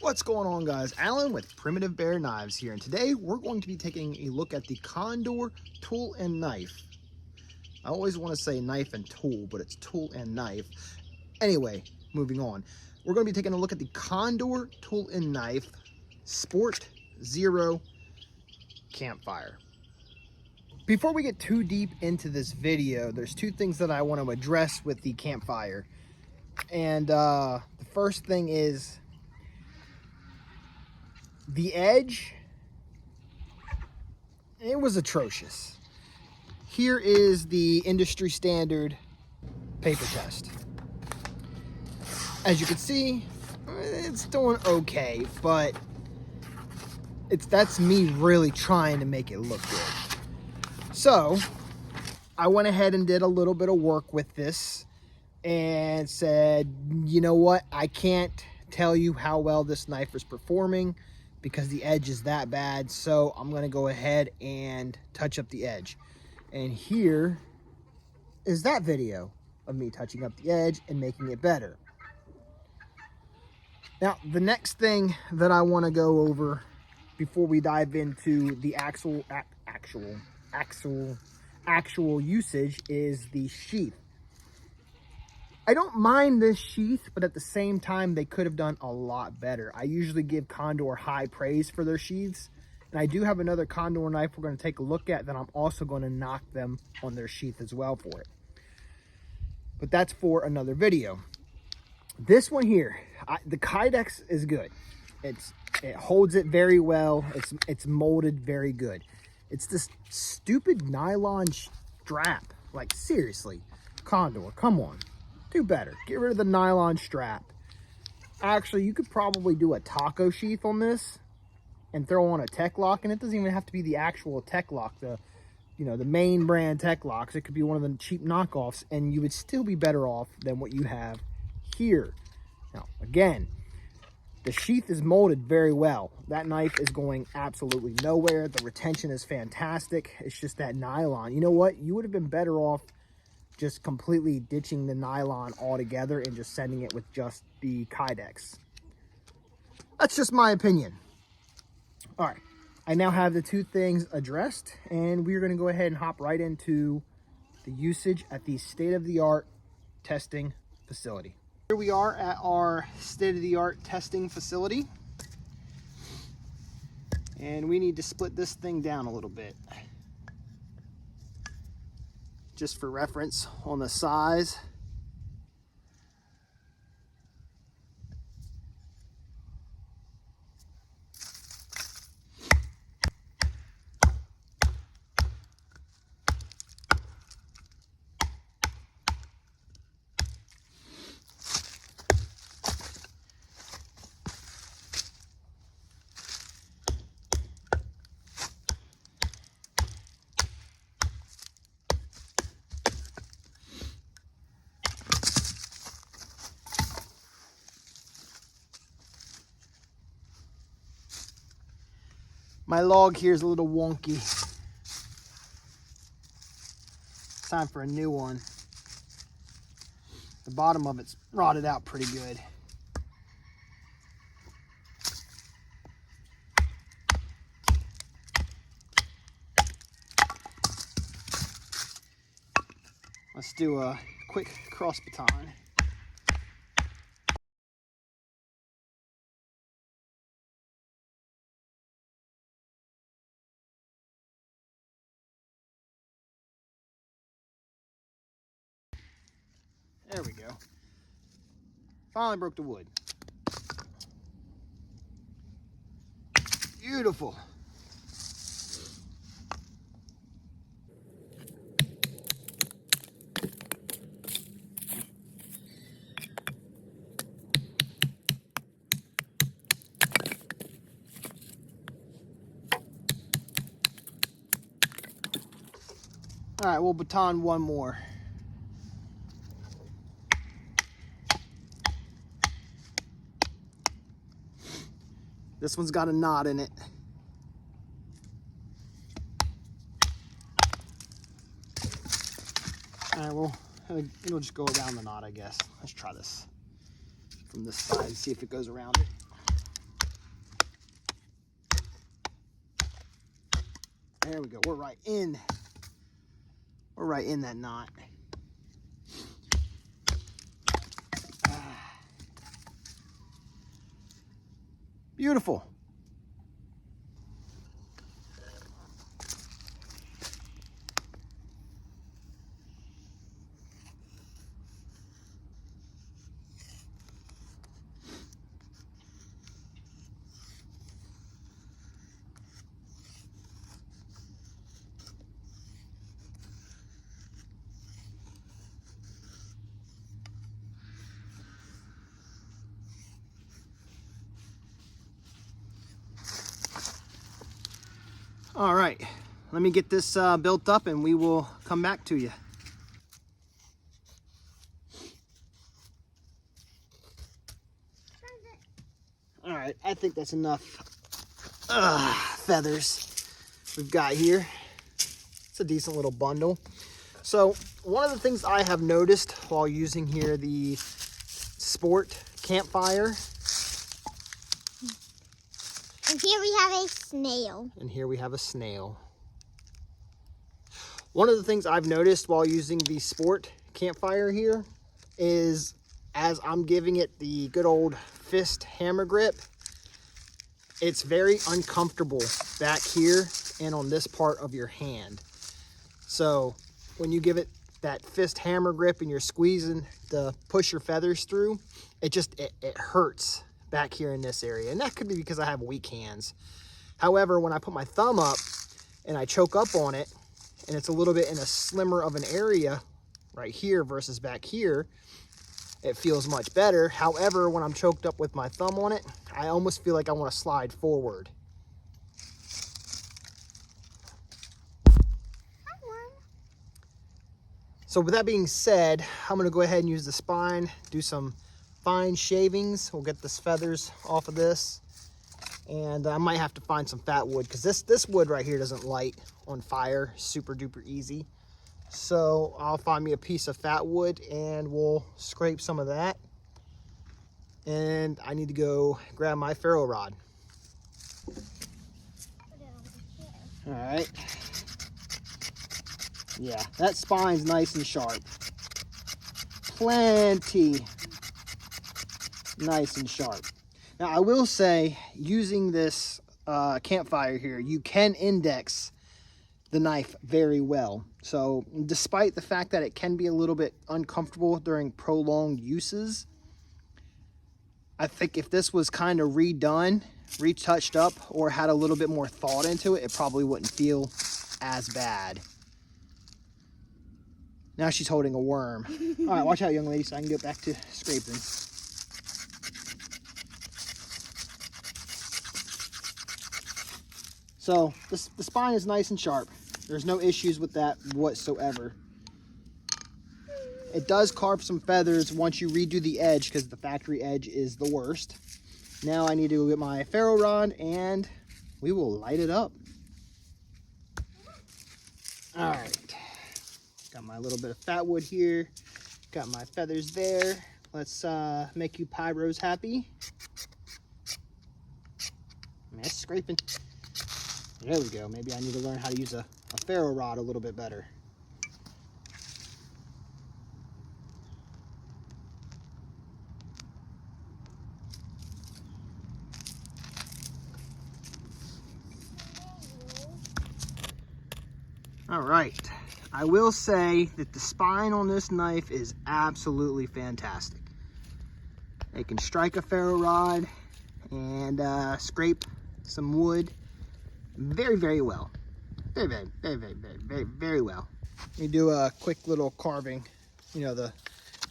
What's going on, guys? Alan with Primitive Bear Knives here, and today we're going to be taking a look at the Condor tool and knife. I always want to say knife and tool, but it's tool and knife. Anyway, moving on. We're going to be taking a look at the Condor tool and knife Sport XERO campfire. Before we get too deep into this video, there's two things that I want to address with the campfire. And the first thing is the edge. It was atrocious. Here is the industry standard paper test. As you can see, it's doing okay, but that's me really trying to make it look good. So I went ahead and did a little bit of work with this and said, you know what, I can't tell you how well this knife is performing because the edge is that bad, so I'm going to go ahead and touch up the edge. And here is that video of me touching up the edge and making it better. Now, the next thing that I want to go over before we dive into the actual usage is the sheath. I don't mind this sheath, but at the same time, they could have done a lot better. I usually give Condor high praise for their sheaths, and I do have another Condor knife we're going to take a look at that I'm also going to knock them on their sheath as well for it. But that's for another video. This one here, the Kydex is good. It holds it very well. It's molded very good. It's this stupid nylon strap. Like, seriously, Condor, come on. Do better. Get rid of the nylon strap. Actually, you could probably do a taco sheath on this and throw on a Tech Lock, and it doesn't even have to be the actual Tech Lock, the main brand Tech Locks. It could be one of the cheap knockoffs, and you would still be better off than what you have here. Now, again, the sheath is molded very well. That knife is going absolutely nowhere. The retention is fantastic. It's just that nylon. You know what? You would have been better off just completely ditching the nylon altogether and just sending it with just the Kydex. That's just my opinion. All right, I now have the two things addressed, and we're going to go ahead and hop right into the usage at the state-of-the-art testing facility. Here we are at our state-of-the-art testing facility, and we need to split this thing down a little bit. Just for reference on the size. My log here is a little wonky. It's time for a new one. The bottom of it's rotted out pretty good. Let's do a quick cross baton. There we go. Finally broke the wood. Beautiful. All right, we'll baton one more. This one's got a knot in it. All right, well, it'll just go around the knot, I guess. Let's try this from this side, see if it goes around it. There we go. We're right in that knot. Beautiful. All right, let me get this built up and we will come back to you. All right, I think that's enough feathers we've got here. It's a decent little bundle. So one of the things I have noticed while using here the Sport campfire. And here we have a snail. And here we have a snail. One of the things I've noticed while using the Sport campfire here is as I'm giving it the good old fist hammer grip, it's very uncomfortable back here and on this part of your hand. So when you give it that fist hammer grip and you're squeezing to push your feathers through, it hurts back here in this area. And that could be because I have weak hands. However, when I put my thumb up and I choke up on it, and it's a little bit in a slimmer of an area right here versus back here, it feels much better. However, when I'm choked up with my thumb on it, I almost feel like I want to slide forward. So with that being said, I'm going to go ahead and use the spine, do some fine shavings. We'll get the feathers off of this. And I might have to find some fat wood because this wood right here doesn't light on fire super duper easy. So I'll find me a piece of fat wood and we'll scrape some of that. And I need to go grab my ferro rod. All right. Yeah, that spine's nice and sharp. Plenty nice and sharp. Now, I will say, using this campfire here, you can index the knife very well. So, despite the fact that it can be a little bit uncomfortable during prolonged uses, I think if this was kind of redone, retouched up, or had a little bit more thought into it, it probably wouldn't feel as bad. Now she's holding a worm. All right, watch out, young lady, so I can get back to scraping. So the spine is nice and sharp. There's no issues with that whatsoever. It does carve some feathers once you redo the edge because the factory edge is the worst. Now I need to go get my ferro rod and we will light it up. All right. Got my little bit of fat wood here. Got my feathers there. Let's make you pyros happy. Nice scraping. There we go. Maybe I need to learn how to use a ferro rod a little bit better. All right. I will say that the spine on this knife is absolutely fantastic. It can strike a ferro rod and scrape some wood very, very well. Very, very, very, very, very, very, very well. Let me do a quick little carving, you know, the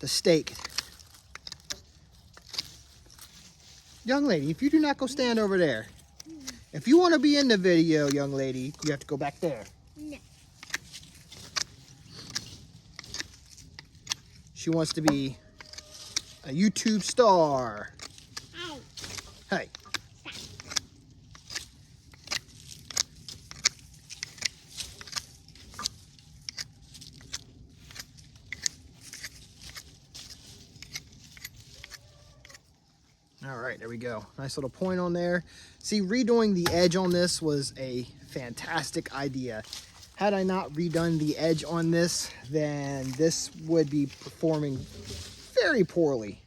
steak. Young lady, if you do not go stand over there, if you want to be in the video, young lady, you have to go back there. No. She wants to be a YouTube star. Hey. Hey. All right. right, there we go. Nice little point on there. See, redoing the edge on this was a fantastic idea. Had I not redone the edge on this, then this would be performing very poorly.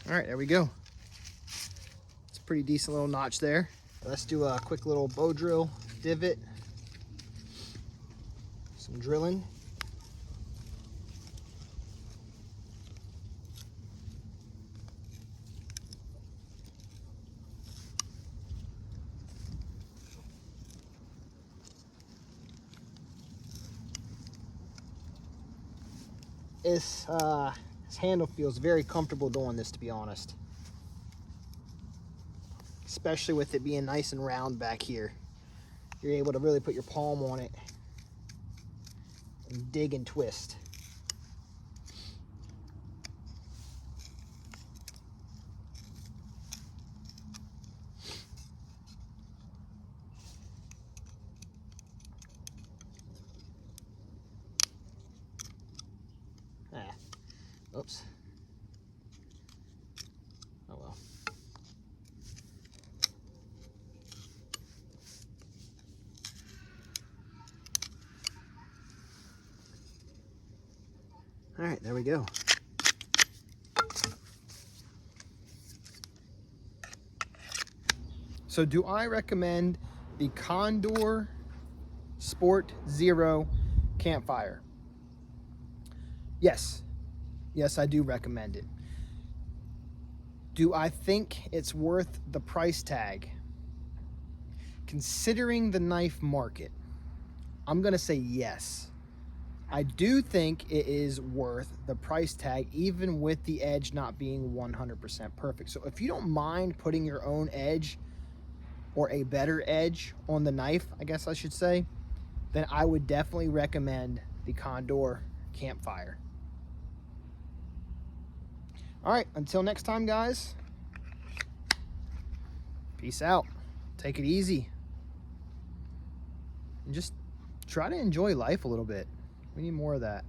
All right, there we go. It's a pretty decent little notch there. Let's do a quick little bow drill divot. Some drilling. This handle feels very comfortable doing this, to be honest. Especially with it being nice and round back here. You're able to really put your palm on it and dig and twist. Oops. Oh well. All right, there we go. So do I recommend the Condor Sport Zero campfire? Yes. Yes, I do recommend it. Do I think it's worth the price tag? Considering the knife market, I'm gonna say yes. I do think it is worth the price tag, even with the edge not being 100% perfect. So if you don't mind putting your own edge, or a better edge on the knife, I guess I should say, then I would definitely recommend the Condor campfire. All right, until next time, guys, peace out. Take it easy. And just try to enjoy life a little bit. We need more of that.